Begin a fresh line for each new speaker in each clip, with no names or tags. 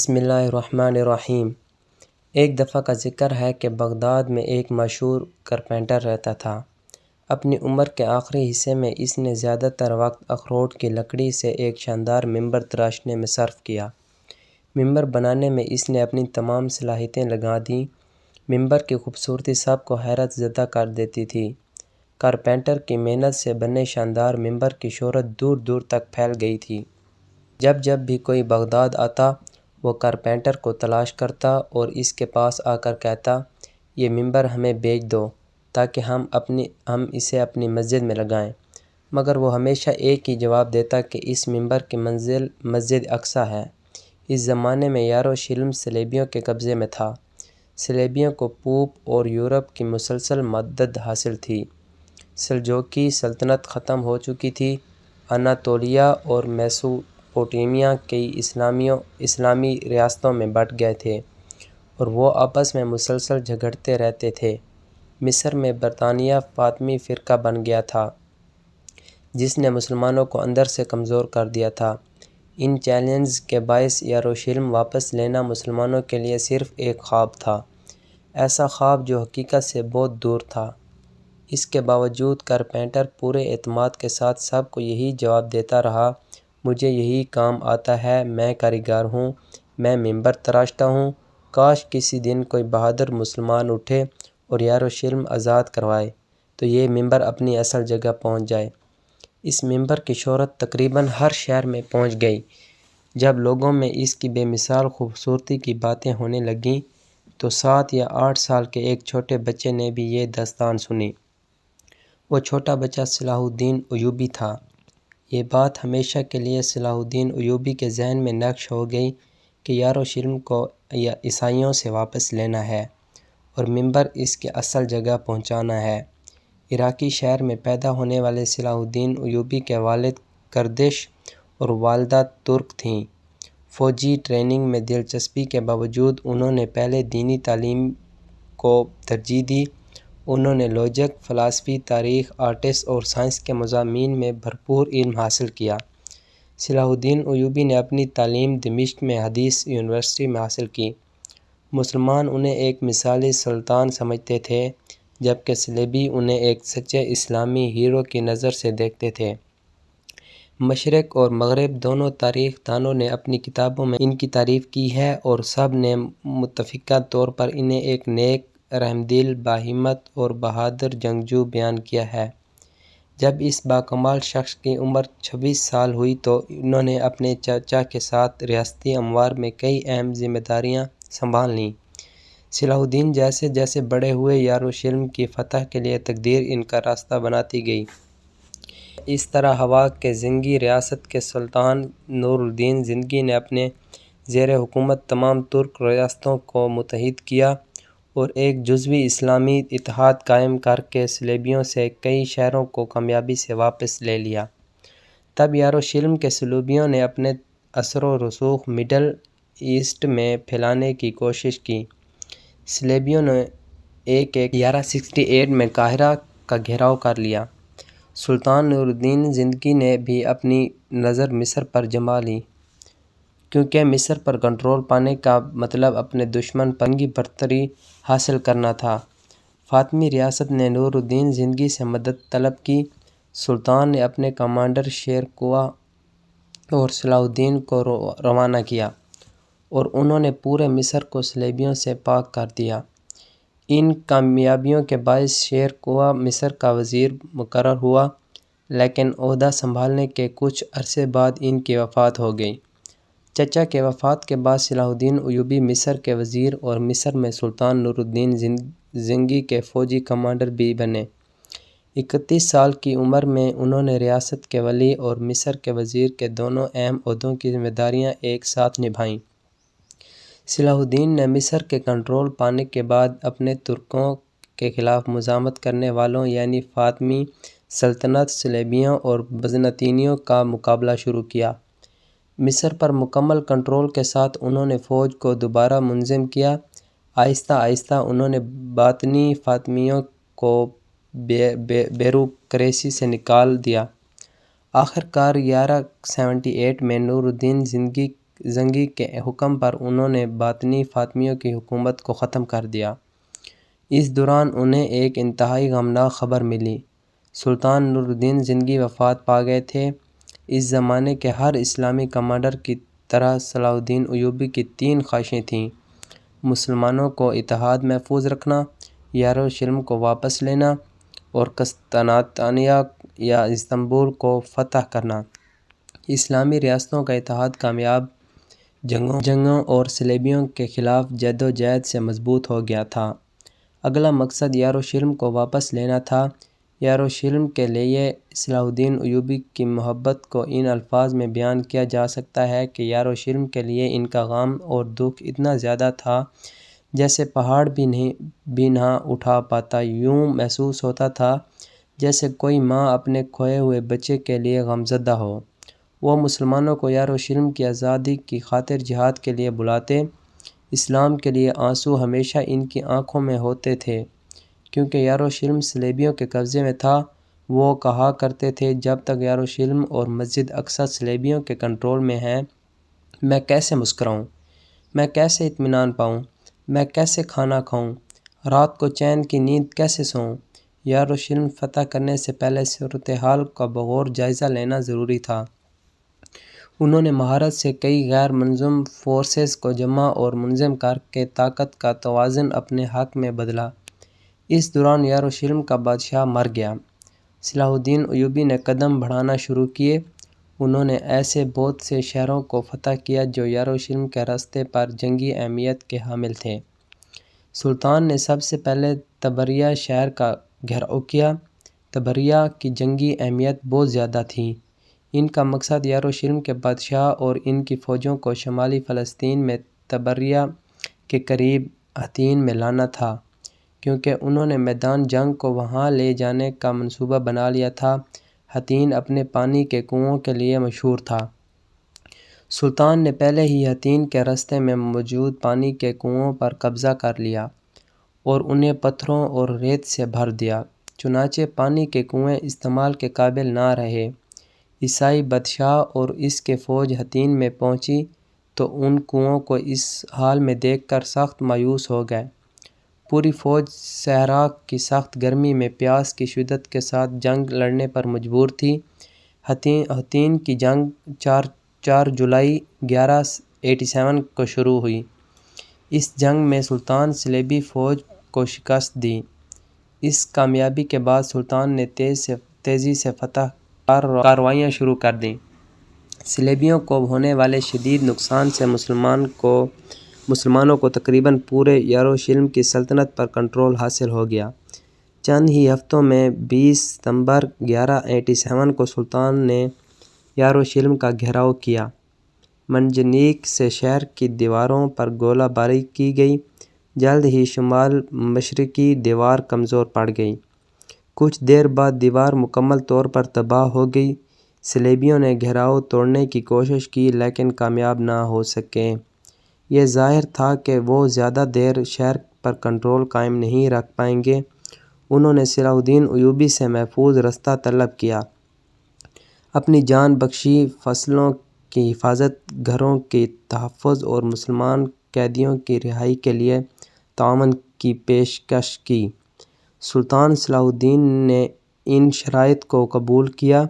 بسم اللہ الرحمن الرحیم۔ ایک دفعہ کا ذکر ہے کہ بغداد میں ایک مشہور کارپینٹر رہتا تھا۔ اپنی عمر کے آخری حصے میں اس نے زیادہ تر وقت اخروٹ کی لکڑی سے ایک شاندار ممبر تراشنے میں صرف کیا۔ ممبر بنانے میں اس نے اپنی تمام صلاحیتیں لگا دیں۔ ممبر کی خوبصورتی سب کو حیرت زدہ کر دیتی تھی۔ کارپینٹر کی محنت سے بنے شاندار ممبر کی شہرت دور دور تک پھیل گئی تھی۔ جب بھی کوئی بغداد آتا وہ کارپینٹر کو تلاش کرتا اور اس کے پاس آ کر کہتا، یہ ممبر ہمیں بیچ دو تاکہ ہم اسے اپنی مسجد میں لگائیں۔ مگر وہ ہمیشہ ایک ہی جواب دیتا کہ اس ممبر کی منزل مسجد اقصیٰ ہے۔ اس زمانے میں یروشلم صلیبیوں کے قبضے میں تھا۔ صلیبیوں کو پوپ اور یورپ کی مسلسل مدد حاصل تھی۔ سلجوقی سلطنت ختم ہو چکی تھی۔ اناطولیہ اور میسوپوٹیمیا کئی اسلامی ریاستوں میں بٹ گئے تھے اور وہ آپس میں مسلسل جھگڑتے رہتے تھے۔ مصر میں برطانیہ فاطمی فرقہ بن گیا تھا جس نے مسلمانوں کو اندر سے کمزور کر دیا تھا۔ ان چیلنجز کے باعث یروشلم واپس لینا مسلمانوں کے لیے صرف ایک خواب تھا، ایسا خواب جو حقیقت سے بہت دور تھا۔ اس کے باوجود کارپینٹر پورے اعتماد کے ساتھ سب کو یہی جواب دیتا رہا، مجھے یہی کام آتا ہے، میں کاریگر ہوں، میں ممبر تراشتا ہوں۔ کاش کسی دن کوئی بہادر مسلمان اٹھے اور یروشلم آزاد کروائے تو یہ ممبر اپنی اصل جگہ پہنچ جائے۔ اس ممبر کی شہرت تقریباً ہر شہر میں پہنچ گئی۔ جب لوگوں میں اس کی بے مثال خوبصورتی کی باتیں ہونے لگیں تو 7 یا 8 سال کے ایک چھوٹے بچے نے بھی یہ داستان سنی۔ وہ چھوٹا بچہ صلاح الدین ایوبی تھا۔ یہ بات ہمیشہ کے لیے صلاح الدین ایوبی کے ذہن میں نقش ہو گئی کہ یروشلم کو عیسائیوں سے واپس لینا ہے اور ممبر اس کے اصل جگہ پہنچانا ہے۔ عراقی شہر میں پیدا ہونے والے صلاح الدین ایوبی کے والد کردش اور والدہ ترک تھیں۔ فوجی ٹریننگ میں دلچسپی کے باوجود انہوں نے پہلے دینی تعلیم کو ترجیح دی۔ انہوں نے لاجک، فلسفہ، تاریخ، آرٹس اور سائنس کے مضامین میں بھرپور علم حاصل کیا۔ صلاح الدین ایوبی نے اپنی تعلیم دمشق میں حدیث یونیورسٹی میں حاصل کی۔ مسلمان انہیں ایک مثالی سلطان سمجھتے تھے جبکہ صلیبی انہیں ایک سچے اسلامی ہیرو کی نظر سے دیکھتے تھے۔ مشرق اور مغرب دونوں تاریخ دانوں نے اپنی کتابوں میں ان کی تعریف کی ہے اور سب نے متفقہ طور پر انہیں ایک نیک، رحمدل، باہمت اور بہادر جنگجو بیان کیا ہے۔ جب اس باکمال شخص کی عمر 26 سال ہوئی تو انہوں نے اپنے چچا کے ساتھ ریاستی امور میں کئی اہم ذمہ داریاں سنبھال لیں۔ صلاح الدین جیسے جیسے بڑے ہوئے یروشلم کی فتح کے لیے تقدیر ان کا راستہ بناتی گئی۔ اس طرح ہوا کے زنگی ریاست کے سلطان نور الدین زنگی نے اپنے زیر حکومت تمام ترک ریاستوں کو متحد کیا اور ایک جزوی اسلامی اتحاد قائم کر کے صلیبیوں سے کئی شہروں کو کامیابی سے واپس لے لیا۔ تب یروشلم کے صلیبیوں نے اپنے اثر و رسوخ مڈل ایسٹ میں پھیلانے کی کوشش کی۔ صلیبیوں نے 1168 میں قاہرہ کا گھیراؤ کر لیا۔ سلطان نور الدین زنگی نے بھی اپنی نظر مصر پر جما لی کیونکہ مصر پر کنٹرول پانے کا مطلب اپنے دشمن پر جنگی برتری حاصل کرنا تھا۔ فاطمی ریاست نے نور الدین زنگی سے مدد طلب کی۔ سلطان نے اپنے کمانڈر شیر قوہ اور صلاح الدین کو روانہ کیا اور انہوں نے پورے مصر کو صلیبیوں سے پاک کر دیا۔ ان کامیابیوں کے باعث شیر قوہ مصر کا وزیر مقرر ہوا، لیکن عہدہ سنبھالنے کے کچھ عرصے بعد ان کی وفات ہو گئی۔ چچا کے وفات کے بعد صلاح الدین ایوبی مصر کے وزیر اور مصر میں سلطان نور الدین زنگی کے فوجی کمانڈر بھی بنے۔ 31 سال کی عمر میں انہوں نے ریاست کے ولی اور مصر کے وزیر کے دونوں اہم عہدوں کی ذمہ داریاں ایک ساتھ نبھائیں۔ صلاح الدین نے مصر کے کنٹرول پانے کے بعد اپنے ترکوں کے خلاف مزاحمت کرنے والوں یعنی فاطمی سلطنت، صلیبیوں اور بزنطینیوں کا مقابلہ شروع کیا۔ مصر پر مکمل کنٹرول کے ساتھ انہوں نے فوج کو دوبارہ منظم کیا۔ آہستہ آہستہ انہوں نے باطنی فاطمیوں کو بیوروکریسی سے نکال دیا۔ آخر کار 1178 میں نور الدین زنگی کے حکم پر انہوں نے باطنی فاطمیوں کی حکومت کو ختم کر دیا۔ اس دوران انہیں ایک انتہائی غمناک خبر ملی۔ سلطان نور الدین زنگی وفات پا گئے تھے۔ اس زمانے کے ہر اسلامی کمانڈر کی طرح صلاح الدین ایوبی کی 3 خواہشیں تھیں: مسلمانوں کو اتحاد محفوظ رکھنا، یروشلم کو واپس لینا اور قسطنطنیہ یا استنبول کو فتح کرنا۔ اسلامی ریاستوں کا اتحاد کامیاب جنگوں اور صلیبیوں کے خلاف جدوجہد سے مضبوط ہو گیا تھا۔ اگلا مقصد یروشلم کو واپس لینا تھا۔ یروشلم کے لیے صلاح الدین ایوبی کی محبت کو ان الفاظ میں بیان کیا جا سکتا ہے کہ یروشلم کے لیے ان کا غم اور دکھ اتنا زیادہ تھا جیسے پہاڑ بھی نہ اٹھا پاتا۔ یوں محسوس ہوتا تھا جیسے کوئی ماں اپنے کھوئے ہوئے بچے کے لیے غمزدہ ہو۔ وہ مسلمانوں کو یروشلم کی آزادی کی خاطر جہاد کے لیے بلاتے۔ اسلام کے لیے آنسو ہمیشہ ان کی آنکھوں میں ہوتے تھے۔ کیونکہ یروشلم صلیبیوں کے قبضے میں تھا، وہ کہا کرتے تھے، جب تک یروشلم اور مسجد اقصی صلیبیوں کے کنٹرول میں ہیں، میں کیسے مسکراؤں؟ میں کیسے اطمینان پاؤں؟ میں کیسے کھانا کھاؤں؟ رات کو چین کی نیند کیسے سوؤں؟ یروشلم فتح کرنے سے پہلے صورتحال کا بغور جائزہ لینا ضروری تھا۔ انہوں نے مہارت سے کئی غیر منظم فورسز کو جمع اور منظم کر کے طاقت کا توازن اپنے حق میں بدلا۔ اس دوران یروشلم کا بادشاہ مر گیا۔ صلاح الدین ایوبی نے قدم بڑھانا شروع کیے۔ انہوں نے ایسے بہت سے شہروں کو فتح کیا جو یروشلم کے راستے پر جنگی اہمیت کے حامل تھے۔ سلطان نے سب سے پہلے طبریہ شہر کا گھیراؤ کیا۔ طبریہ کی جنگی اہمیت بہت زیادہ تھی۔ ان کا مقصد یروشلم کے بادشاہ اور ان کی فوجوں کو شمالی فلسطین میں طبریہ کے قریب حطین میں لانا تھا، کیونکہ انہوں نے میدان جنگ کو وہاں لے جانے کا منصوبہ بنا لیا تھا۔ حطین اپنے پانی کے کنوؤں کے لیے مشہور تھا۔ سلطان نے پہلے ہی حطین کے راستے میں موجود پانی کے کنوؤں پر قبضہ کر لیا اور انہیں پتھروں اور ریت سے بھر دیا، چنانچہ پانی کے کنویں استعمال کے قابل نہ رہے۔ عیسائی بادشاہ اور اس کی فوج حطین میں پہنچی تو ان کنوؤں کو اس حال میں دیکھ کر سخت مایوس ہو گئے۔ پوری فوج صحرا کی سخت گرمی میں پیاس کی شدت کے ساتھ جنگ لڑنے پر مجبور تھی۔ حطین کی جنگ 4 جولائی 1187 کو شروع ہوئی۔ اس جنگ میں سلطان صلیبی فوج کو شکست دی۔ اس کامیابی کے بعد سلطان نے تیزی سے فتح کارروائیاں شروع کر دیں۔ صلیبیوں کو ہونے والے شدید نقصان سے مسلمانوں کو تقریباً پورے یروشلم کی سلطنت پر کنٹرول حاصل ہو گیا۔ چند ہی ہفتوں میں 20 ستمبر 1187 کو سلطان نے یروشلم کا گھیراؤ کیا۔ منجنیق سے شہر کی دیواروں پر گولہ باری کی گئی۔ جلد ہی شمال مشرقی دیوار کمزور پڑ گئی۔ کچھ دیر بعد دیوار مکمل طور پر تباہ ہو گئی۔ صلیبیوں نے گھیراؤ توڑنے کی کوشش کی لیکن کامیاب نہ ہو سکے۔ یہ ظاہر تھا کہ وہ زیادہ دیر شہر پر کنٹرول قائم نہیں رکھ پائیں گے۔ انہوں نے صلاح الدین ایوبی سے محفوظ راستہ طلب کیا، اپنی جان بخشی، فصلوں کی حفاظت، گھروں کے تحفظ اور مسلمان قیدیوں کی رہائی کے لیے تعاون کی پیشکش کی۔ سلطان صلاح الدین نے ان شرائط کو قبول کیا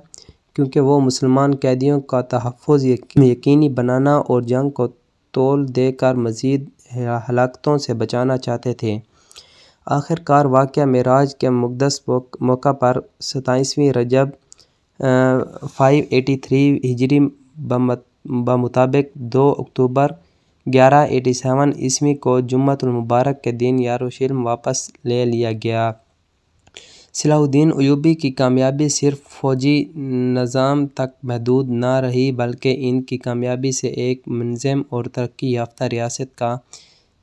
کیونکہ وہ مسلمان قیدیوں کا تحفظ یقینی بنانا اور جنگ کو طول دے کر مزید ہلاکتوں سے بچانا چاہتے تھے۔ آخر کار واقعہ معراج کے مقدس موقع پر 27 رجب 583 ہجری بمطابق 2 اکتوبر 1187 عیسوی کو جمعۃ المبارک کے دن یروشلم واپس لے لیا گیا۔ صلاح الدین ایوبی کی کامیابی صرف فوجی نظام تک محدود نہ رہی بلکہ ان کی کامیابی سے ایک منظم اور ترقی یافتہ ریاست کا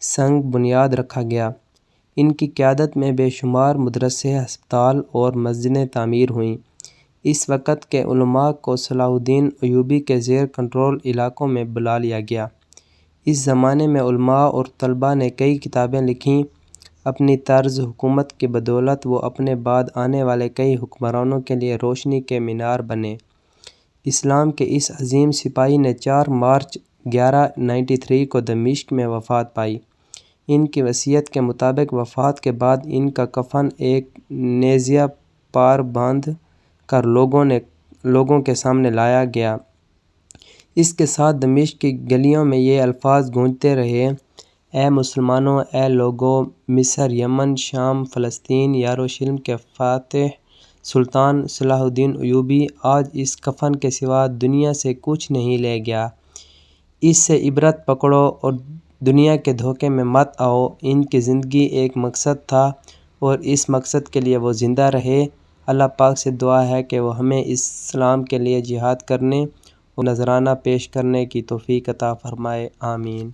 سنگ بنیاد رکھا گیا۔ ان کی قیادت میں بے شمار مدرسے، ہسپتال اور مسجدیں تعمیر ہوئیں۔ اس وقت کے علماء کو صلاح الدین ایوبی کے زیر کنٹرول علاقوں میں بلا لیا گیا۔ اس زمانے میں علماء اور طلباء نے کئی کتابیں لکھیں۔ اپنی طرز حکومت کی بدولت وہ اپنے بعد آنے والے کئی حکمرانوں کے لیے روشنی کے مینار بنے۔ اسلام کے اس عظیم سپاہی نے 4 مارچ 1193 کو دمشق میں وفات پائی۔ ان کی وصیت کے مطابق وفات کے بعد ان کا کفن ایک نیزہ پار باندھ کر لوگوں کے سامنے لایا گیا۔ اس کے ساتھ دمشق کی گلیوں میں یہ الفاظ گونجتے رہے: اے مسلمانوں، اے لوگو، مصر، یمن، شام، فلسطین، یروشلم کے فاتح سلطان صلاح الدین ایوبی آج اس کفن کے سوا دنیا سے کچھ نہیں لے گیا۔ اس سے عبرت پکڑو اور دنیا کے دھوکے میں مت آؤ۔ ان کی زندگی ایک مقصد تھا اور اس مقصد کے لیے وہ زندہ رہے۔ اللہ پاک سے دعا ہے کہ وہ ہمیں اسلام کے لیے جہاد کرنے اور نذرانہ پیش کرنے کی توفیق عطا فرمائے، آمین۔